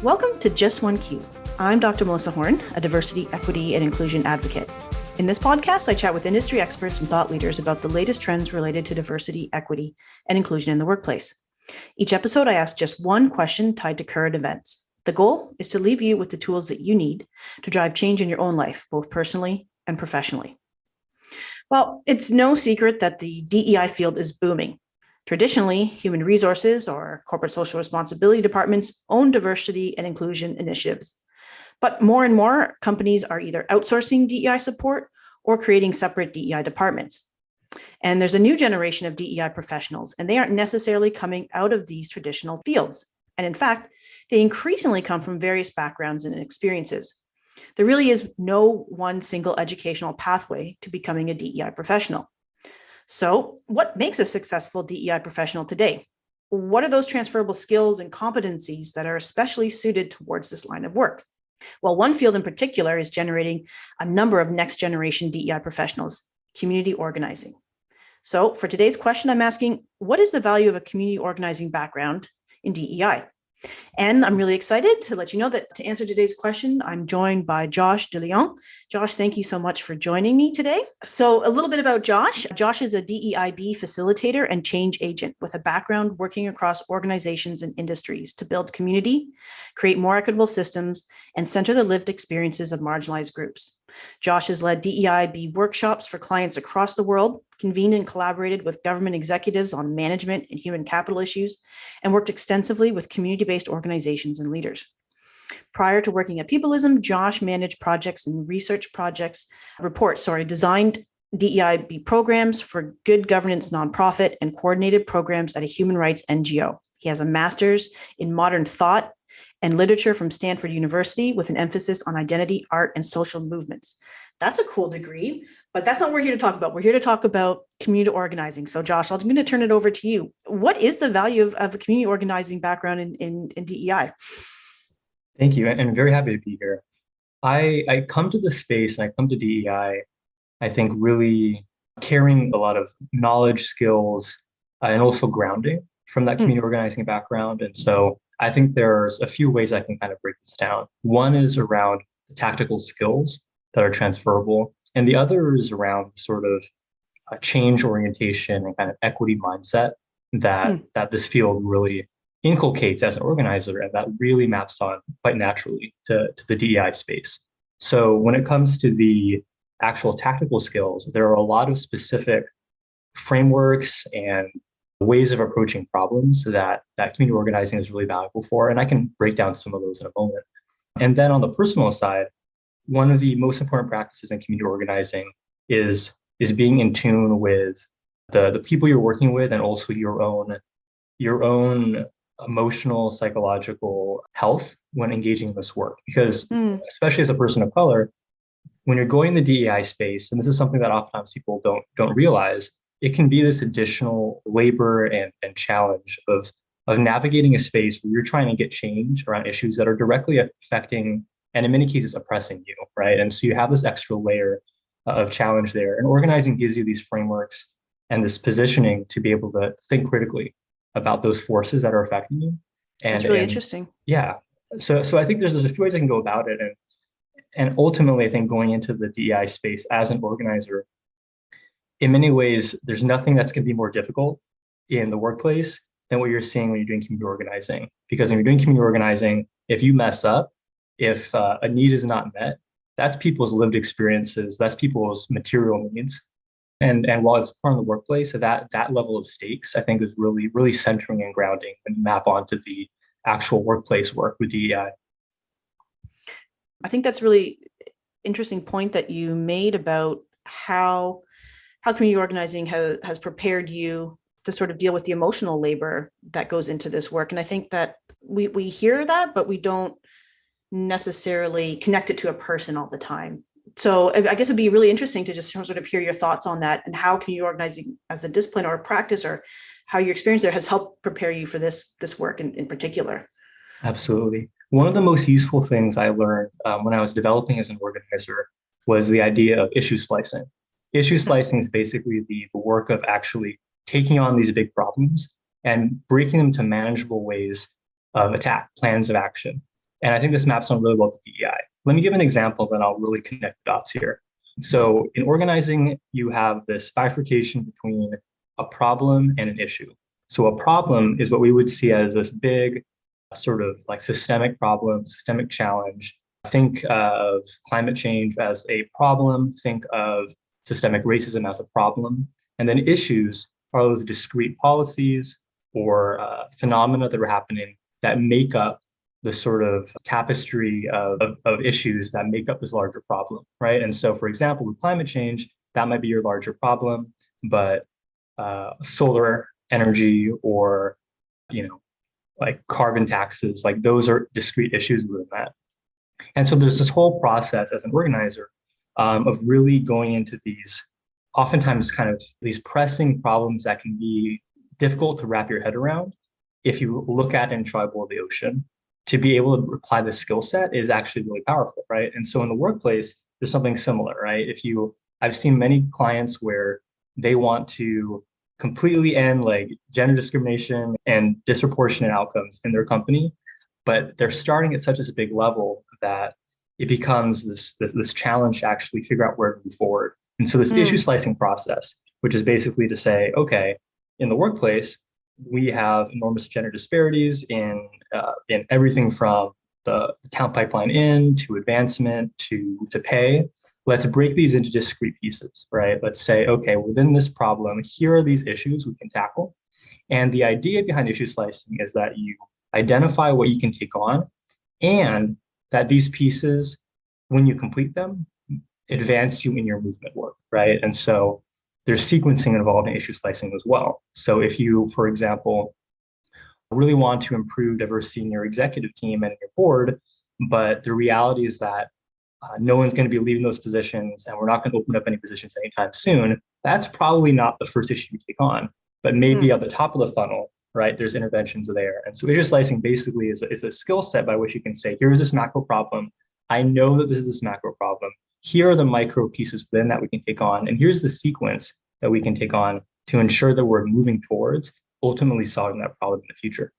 Welcome to Just One Q. I'm Dr. Melissa Horn, a diversity, equity, and inclusion advocate. In this podcast, I chat with industry experts and thought leaders about the latest trends related to diversity, equity, and inclusion in the workplace. Each episode, I ask just one question tied to current events. The goal is to leave you with the tools that you need to drive change in your own life, both personally and professionally. Well, it's no secret that the DEI field is booming. Traditionally, human resources or corporate social responsibility departments own diversity and inclusion initiatives. But more and more companies are either outsourcing DEI support or creating separate DEI departments. And there's a new generation of DEI professionals, and they aren't necessarily coming out of these traditional fields. And in fact, they increasingly come from various backgrounds and experiences. There really is no one single educational pathway to becoming a DEI professional. So, what makes a successful DEI professional today? What are those transferable skills and competencies that are especially suited towards this line of work? Well, one field in particular is generating a number of next generation DEI professionals, community organizing. So, for today's question, I'm asking, what is the value of a community organizing background in DEI? And I'm really excited to let you know that to answer today's question, I'm joined by Josh DeLeon. Josh, thank you so much for joining me today. So a little bit about Josh. Josh is a DEIB facilitator and change agent with a background working across organizations and industries to build community, create more equitable systems, and center the lived experiences of marginalized groups. Josh has led DEIB workshops for clients across the world, convened and collaborated with government executives on management and human capital issues, and worked extensively with community-based organizations and leaders. Prior to working at Peopleism, Josh managed projects and designed DEIB programs for good governance nonprofit and coordinated programs at a human rights NGO. He has a master's in modern thought and literature from Stanford University with an emphasis on identity, art, and social movements. That's a cool degree, but that's not what we're here to talk about. We're here to talk about community organizing. So Josh, I'm going to turn it over to you. What is the value of a community organizing background in DEI? Thank you, and very happy to be here. I come to this space and I come to DEI, I think really carrying a lot of knowledge, skills, and also grounding from that community organizing background. And so I think there's a few ways I can kind of break this down. One is around the tactical skills that are transferable, and the other is around sort of a change orientation and kind of equity mindset that this field really inculcates as an organizer, and that really maps on quite naturally to the DEI space. So when it comes to the actual tactical skills, there are a lot of specific frameworks and ways of approaching problems that community organizing is really valuable for. And I can break down some of those in a moment. And then on the personal side, one of the most important practices in community organizing is being in tune with the people you're working with and also your own emotional, psychological health when engaging in this work. Because especially as a person of color, when you're going in the DEI space, and this is something that oftentimes people don't realize, it can be this additional labor and challenge of navigating a space where you're trying to get change around issues that are directly affecting and in many cases oppressing you, right? And so you have this extra layer of challenge there. And organizing gives you these frameworks and this positioning to be able to think critically about those forces that are affecting you. And that's really interesting. Yeah. So I think there's a few ways I can go about it. And ultimately, I think going into the DEI space as an organizer, in many ways, there's nothing that's going to be more difficult in the workplace than what you're seeing when you're doing community organizing. Because when you're doing community organizing, if you mess up, if a need is not met, that's people's lived experiences, that's people's material needs. And while it's part of the workplace, that level of stakes, I think, is really, really centering and grounding when you map onto the actual workplace work with DEI. I think that's really interesting point that you made about how community organizing has prepared you to sort of deal with the emotional labor that goes into this work. And I think that we hear that, but we don't necessarily connect it to a person all the time. So I guess it'd be really interesting to just sort of hear your thoughts on that and how community organizing as a discipline or a practice, or how your experience there has helped prepare you for this work in particular. Absolutely. One of the most useful things I learned when I was developing as an organizer was the idea of issue slicing. Issue slicing is basically the work of actually taking on these big problems and breaking them to manageable ways of attack, plans of action. And I think this maps on really well to DEI. Let me give an example, then I'll really connect the dots here. So in organizing, you have this bifurcation between a problem and an issue. So a problem is what we would see as this big sort of like systemic problem, systemic challenge. Think of climate change as a problem, think of systemic racism as a problem. And then issues are those discrete policies or phenomena that are happening that make up the sort of tapestry of issues that make up this larger problem, right? And so, for example, with climate change, that might be your larger problem, but solar energy or, like carbon taxes, like those are discrete issues within that. And so there's this whole process as an organizer of really going into these, oftentimes kind of these pressing problems that can be difficult to wrap your head around. If you look at and try boil the ocean, to be able to apply the skill set is actually really powerful, right? And so in the workplace, there's something similar, right? I've seen many clients where they want to completely end like gender discrimination and disproportionate outcomes in their company, but they're starting at such a big level that it becomes this challenge to actually figure out where to move forward. And so this issue slicing process, which is basically to say, okay, in the workplace, we have enormous gender disparities in everything from the talent pipeline in to advancement to pay. Let's break these into discrete pieces, right? Let's say, okay, within this problem, here are these issues we can tackle. And the idea behind issue slicing is that you identify what you can take on and that these pieces, when you complete them, advance you in your movement work, right? And so there's sequencing involved in issue slicing as well. So if you, for example, really want to improve diversity in your executive team and your board, but the reality is that no one's going to be leaving those positions and we're not going to open up any positions anytime soon, that's probably not the first issue you take on. But maybe at the top of the funnel, right, there's interventions there. And so issue slicing basically is a skill set by which you can say, here's this macro problem. I know that this is this macro problem. Here are the micro pieces within that we can take on. And here's the sequence that we can take on to ensure that we're moving towards ultimately solving that problem in the future.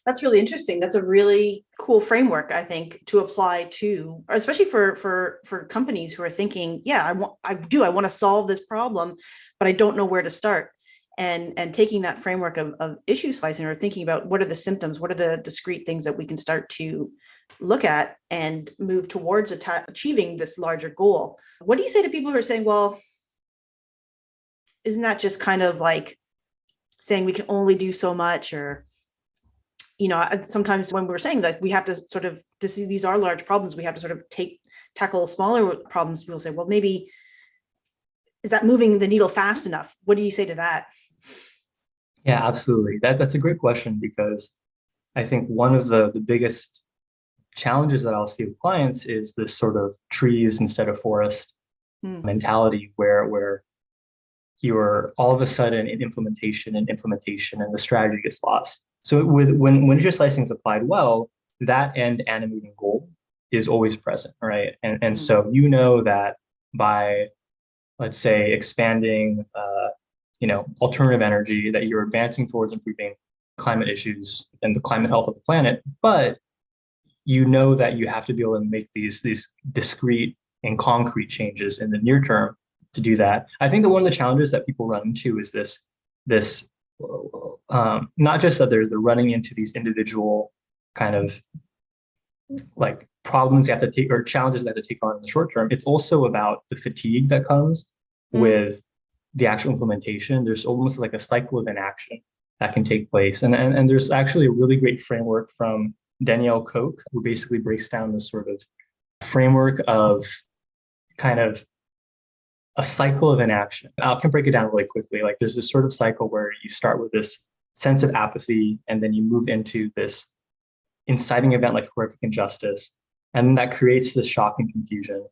That's really interesting. That's a really cool framework, I think, to apply to, especially for companies who are thinking, yeah, I want to solve this problem, but I don't know where to start. And taking that framework of issue slicing or thinking about what are the symptoms, what are the discrete things that we can start to look at and move towards achieving this larger goal. What do you say to people who are saying, well, isn't that just kind of like saying we can only do so much? Or, sometimes when we're saying that we have to sort of, these are large problems, we have to sort of tackle smaller problems. We'll say, well, maybe, is that moving the needle fast enough? What do you say to that? Yeah, absolutely. That's a great question, because I think one of the biggest challenges that I'll see with clients is this sort of trees instead of forest mentality where you're all of a sudden in implementation and the strategy gets lost. So when issue slicing is applied well, that end animating goal is always present, right? And so that by, let's say, expanding alternative energy, that you're advancing towards improving climate issues and the climate health of the planet, but that you have to be able to make these discrete and concrete changes in the near term to do that. I think that one of the challenges that people run into is this not just that they're running into these individual kind of like problems they have to take or challenges they have to take on in the short term. It's also about the fatigue that comes with the actual implementation. There's almost like a cycle of inaction that can take place. And there's actually a really great framework from Danielle Koch, who basically breaks down this sort of framework of kind of a cycle of inaction. I can break it down really quickly. Like there's this sort of cycle where you start with this sense of apathy, and then you move into this inciting event like horrific injustice. And then that creates this shock and confusion.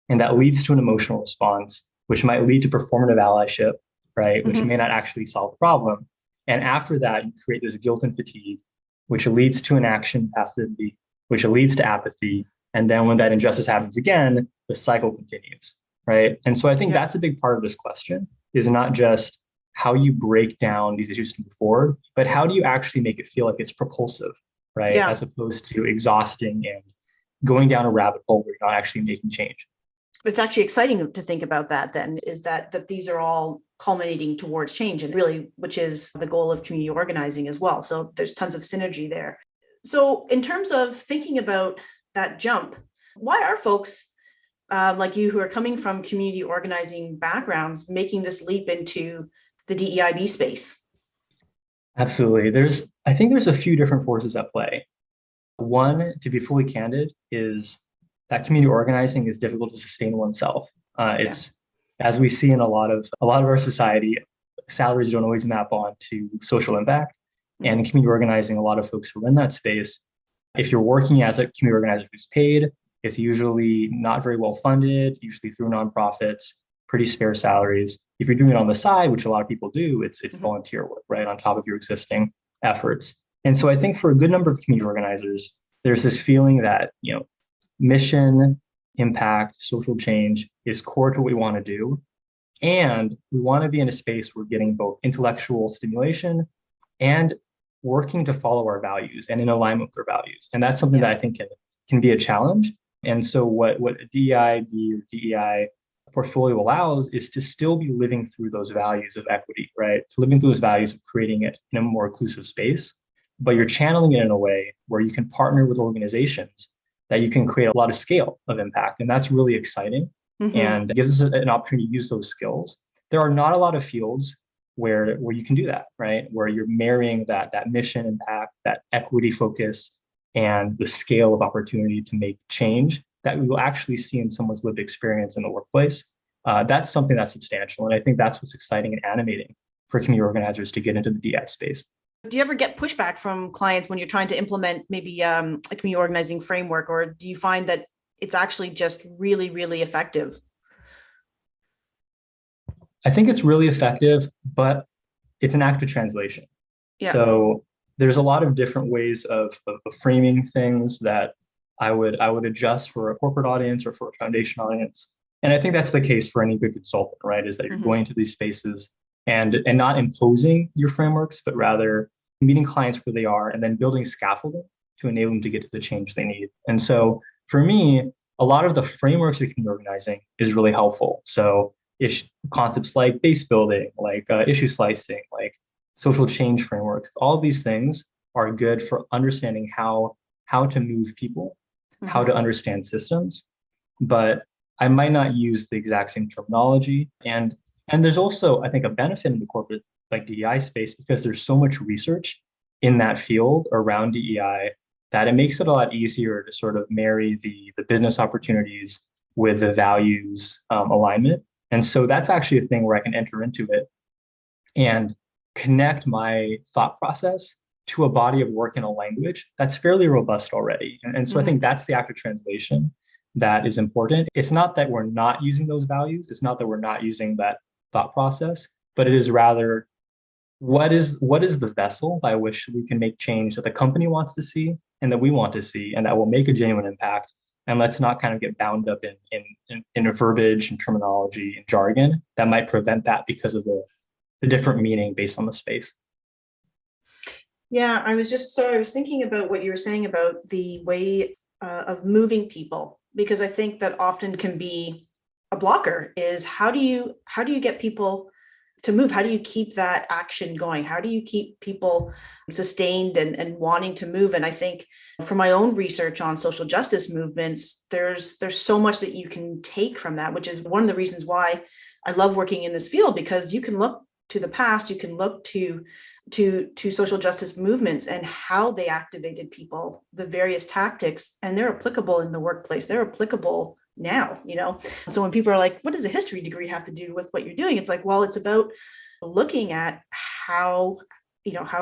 And that leads to an emotional response, which might lead to performative allyship, right? Which may not actually solve the problem. And after that, you create this guilt and fatigue, which leads to an action passivity, which leads to apathy. And then when that injustice happens again, the cycle continues, right? And so I think that's a big part of this question, is not just how you break down these issues to move forward, but how do you actually make it feel like it's propulsive, right? Yeah. As opposed to exhausting and going down a rabbit hole where you're not actually making change. It's actually exciting to think about that then, is that these are all culminating towards change, and really, which is the goal of community organizing as well. So there's tons of synergy there. So in terms of thinking about that jump, why are folks like you who are coming from community organizing backgrounds making this leap into the DEIB space? Absolutely. I think there's a few different forces at play. One, to be fully candid, is that community organizing is difficult to sustain oneself. Yeah. It's as we see in a lot of our society, salaries don't always map on to social impact. And in community organizing, a lot of folks who are in that space, if you're working as a community organizer who's paid, it's usually not very well funded, usually through nonprofits, pretty spare salaries. If you're doing it on the side, which a lot of people do, it's volunteer work, right, on top of your existing efforts. And so I think for a good number of community organizers, there's this feeling that, mission, impact, social change is core to what we want to do. And we want to be in a space where we're getting both intellectual stimulation and working to follow our values and in alignment with our values. And that's something that I think can be a challenge. And so what a DEIB or DEI portfolio allows is to still be living through those values of equity, right? To living through those values of creating it in a more inclusive space, but you're channeling it in a way where you can partner with organizations that you can create a lot of scale of impact. And that's really exciting and gives us an opportunity to use those skills. There are not a lot of fields where you can do that, right? Where you're marrying that mission impact, that equity focus, and the scale of opportunity to make change that we will actually see in someone's lived experience in the workplace. That's something that's substantial. And I think that's what's exciting and animating for community organizers to get into the DI space. Do you ever get pushback from clients when you're trying to implement maybe a community organizing framework, or do you find that it's actually just really, really effective? I think it's really effective, but it's an act of translation. Yeah. So there's a lot of different ways of framing things that I would adjust for a corporate audience or for a foundation audience. And I think that's the case for any good consultant, right? Is that you're going to these spaces and not imposing your frameworks, but rather meeting clients where they are and then building scaffolding to enable them to get to the change they need. And so for me, a lot of the frameworks of community organizing is really helpful. So concepts like base building, like issue slicing, like social change frameworks, all of these things are good for understanding how to move people, how to understand systems, but I might not use the exact same terminology. And there's also, I think, a benefit in the corporate like DEI space because there's so much research in that field around DEI that it makes it a lot easier to sort of marry the business opportunities with the values alignment. And so that's actually a thing where I can enter into it and connect my thought process to a body of work in a language that's fairly robust already. And so I think that's the act of translation that is important. It's not that we're not using those values. It's not that we're not using that thought process, but it is rather what is the vessel by which we can make change that the company wants to see and that we want to see and that will make a genuine impact. And let's not kind of get bound up in a verbiage and terminology and jargon that might prevent that because of the different meaning based on the space. Yeah, I was thinking about what you were saying about the way of moving people, because I think that often can be a blocker is how do you get people to move? How do you keep that action going? How do you keep people sustained and wanting to move? And I think from my own research on social justice movements, there's so much that you can take from that, which is one of the reasons why I love working in this field, because you can look to the past, you can look to social justice movements and how they activated people, the various tactics, and they're applicable in the workplace. They're applicable now, So when people are like, what does a history degree have to do with what you're doing? It's like, well, it's about looking at how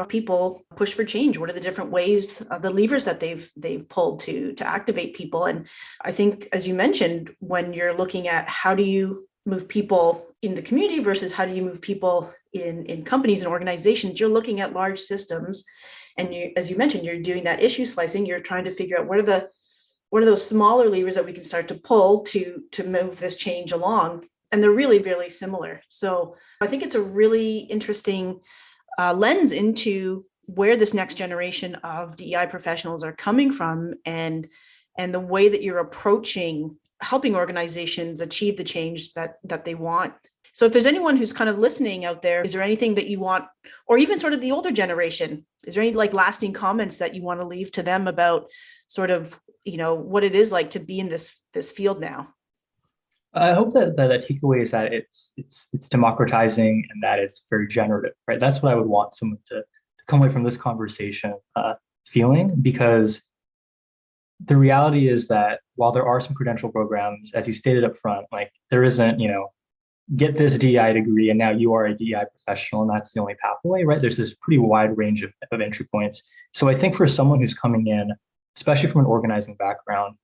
people push for change. What are the different ways, the levers that they've pulled to activate people? And I think, as you mentioned, when you're looking at how do you move people in the community versus how do you move people in companies and organizations, you're looking at large systems. And as you mentioned, you're doing that issue slicing. You're trying to figure out what are those smaller levers that we can start to pull to move this change along. And they're really, really similar. So I think it's a really interesting lens into where this next generation of DEI professionals are coming from, and the way that you're approaching helping organizations achieve the change that they want. So if there's anyone who's kind of listening out there, is there anything that you want, or even sort of the older generation, is there any like lasting comments that you want to leave to them about sort of, what it is like to be in this field now? I hope that takeaway is that it's democratizing and that it's very generative, right? That's what I would want someone to come away from this conversation feeling, because the reality is that while there are some credential programs, as you stated up front, like there isn't, get this DEI degree and now you are a DEI professional and that's the only pathway, right? There's this pretty wide range of entry points. So I think for someone who's coming in, especially from an organizing background,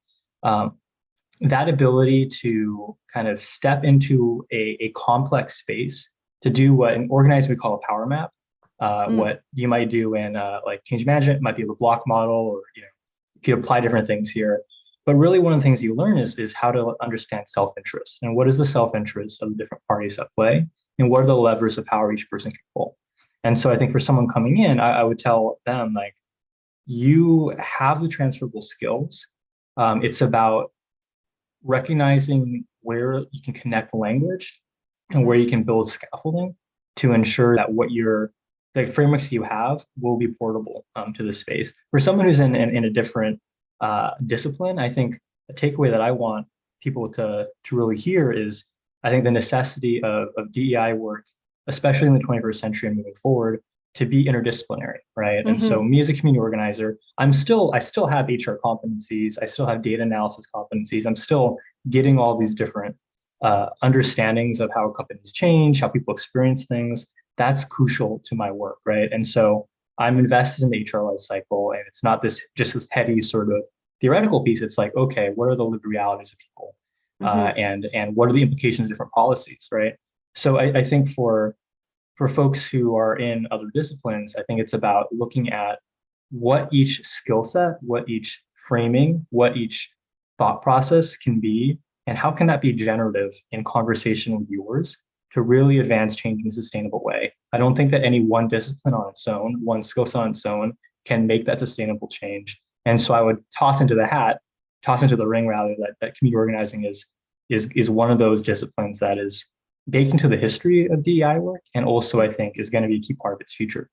that ability to kind of step into a complex space to do what in organizing we call a power map, what you might do in like change management might be a block model, or you could apply different things here. But really one of the things you learn is how to understand self-interest, and what is the self-interest of the different parties at play, and what are the levers of power each person can pull. And so I think for someone coming in, I would tell them, like, you have the transferable skills. It's about recognizing where you can connect language and where you can build scaffolding to ensure that the frameworks you have will be portable to the space. For someone who's in a different discipline, I think the takeaway that I want people to really hear is, I think the necessity of DEI work, especially in the 21st century and moving forward, to be interdisciplinary, right? And so me as a community organizer, I still have HR competencies, I still have data analysis competencies, I'm still getting all these different understandings of how companies change, how people experience things. That's crucial to my work, right? And so I'm invested in the HR life cycle, and it's not just this heady sort of theoretical piece. It's like, okay, what are the lived realities of people, and what are the implications of different policies, right? So I think for folks who are in other disciplines, I think it's about looking at what each skill set, what each framing, what each thought process can be, and how can that be generative in conversation with yours to really advance change in a sustainable way. I don't think that any one discipline on its own, one skill set on its own, can make that sustainable change. And so I would toss into the ring rather, that community organizing is one of those disciplines that is baked into the history of DEI work, and also I think is going to be a key part of its future.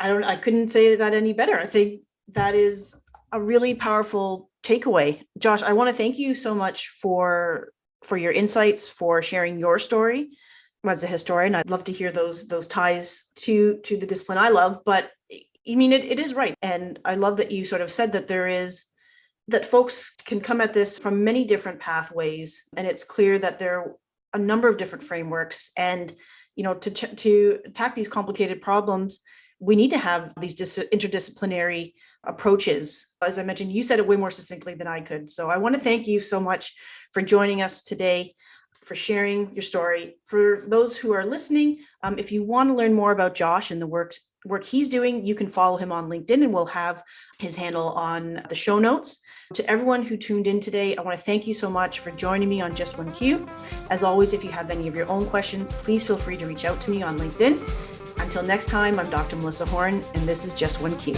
I couldn't say that any better. I think that is a really powerful takeaway. Josh, I want to thank you so much for your insights, for sharing your story. As a historian, I'd love to hear those ties to the discipline I love, but I mean, it is right. And I love that you sort of said that folks can come at this from many different pathways, and it's clear that there are a number of different frameworks. And to attack these complicated problems, we need to have these interdisciplinary approaches. As I mentioned, you said it way more succinctly than I could. So I want to thank you so much for joining us today, for sharing your story. For those who are listening, if you want to learn more about Josh and the work he's doing, you can follow him on LinkedIn, and we'll have his handle on the show notes. To everyone who tuned in today, I want to thank you so much for joining me on Just One Q. As always, if you have any of your own questions, please feel free to reach out to me on LinkedIn. Until next time, I'm Dr. Melissa Horn, and this is Just One Q.